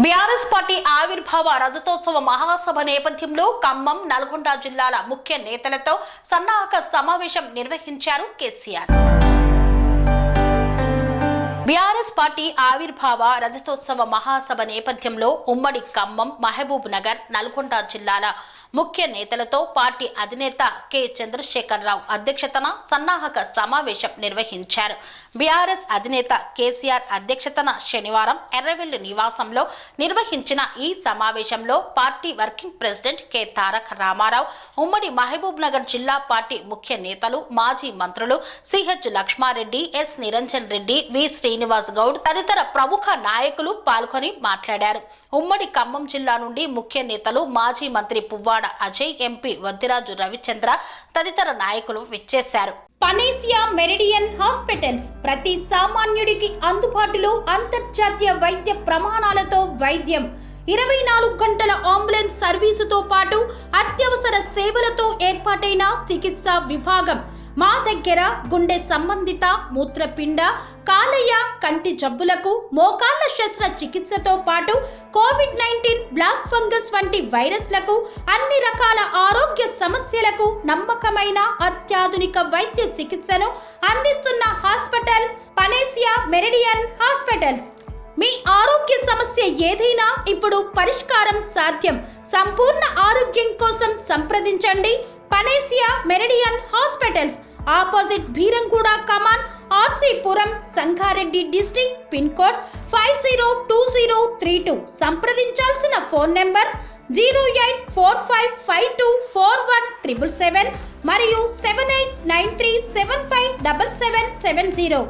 BRS party ఆవిర్భావ రజతోత్సవ మహాసభ నేపథ్యంలో ఖమ్మం, నల్గొండ జిల్లాల ముఖ్య నేతలతో సన్నాహక సమావేశం నిర్వహించారు కేసీఆర్. బీఆర్ఎస్ పార్టీ ఆవిర్భావ రజతోత్సవ మహాసభ నేపథ్యంలో ఉమ్మడి ఖమ్మం, మహబూబ్ నగర్, నల్గొండ జిల్లాల ముఖ్య నేతలతో పార్టీ అధినేత కె చంద్రశేఖరరావు అధ్యక్షతన సన్నాహక సమావేశం నిర్వహించారు. బీఆర్ఎస్ అధినేత కేసీఆర్ అధ్యక్షతన శనివారం ఎర్రవెల్లి నివాసంలో నిర్వహించిన ఈ సమావేశంలో పార్టీ వర్కింగ్ ప్రెసిడెంట్ కె తారక రామారావు, ఉమ్మడి మహబూబ్ నగర్ జిల్లా పార్టీ ముఖ్య నేతలు, మాజీ మంత్రులు సిహెచ్ లక్ష్మారెడ్డి, ఎస్ నిరంజన్ రెడ్డి, వి శ్రీనివాస్ గౌడ్ తదితర ప్రముఖ నాయకులు పాల్గొని మాట్లాడారు. ఉమ్మడి ఖమ్మం జిల్లా నుండి ముఖ్య నేతలు మాజీ మంత్రి పువ్వాడ అజయ్, ఎంపీ వద్దిరాజు రవిచంద్ర తదితర నాయకులు విచ్చేశారు. పనేసియా మెరిడియన్ హాస్పిటల్స్ ప్రతి సామాన్యుడికి అందుబాటులో అంతర్జాతీయ వైద్య ప్రమాణాలతో వైద్యం, 24 గంటల అంబులెన్స్ సర్వీసుతో పాటు అత్యవసర సేవలతో ఏర్పాటైన చికిత్సా విభాగం. మా దగ్గర గుండె సంబంధిత, మూత్రపిండ, కాలేయ, కంటి జబ్బులకు, మోకాళ్ల శస్త్ర చికిత్సతో పాటు కోవిడ్-19, బ్లాక్ ఫంగస్ వంటి వైరస్లకు, అన్ని రకాల ఆరోగ్య సమస్యలకు నమ్మకమైన అత్యాధునిక వైద్య చికిత్సను అందిస్తున్న హాస్పిటల్ పనేసియా మెరిడియన్ హాస్పిటల్స్. మీ ఆరోగ్య సమస్య ఏదైనా ఇప్పుడు పరిష్కారం సాధ్యం. సంపూర్ణ ఆరోగ్యం కోసం సంప్రదించండి Panacea Meridian hospitals, opposite Beeramguda కమాన్, RC Puram, Sangareddy district, pin code 502032. సంప్రదించాల్సిన ఫోన్ నెంబర్ 0845524177 మరియు 7893757770.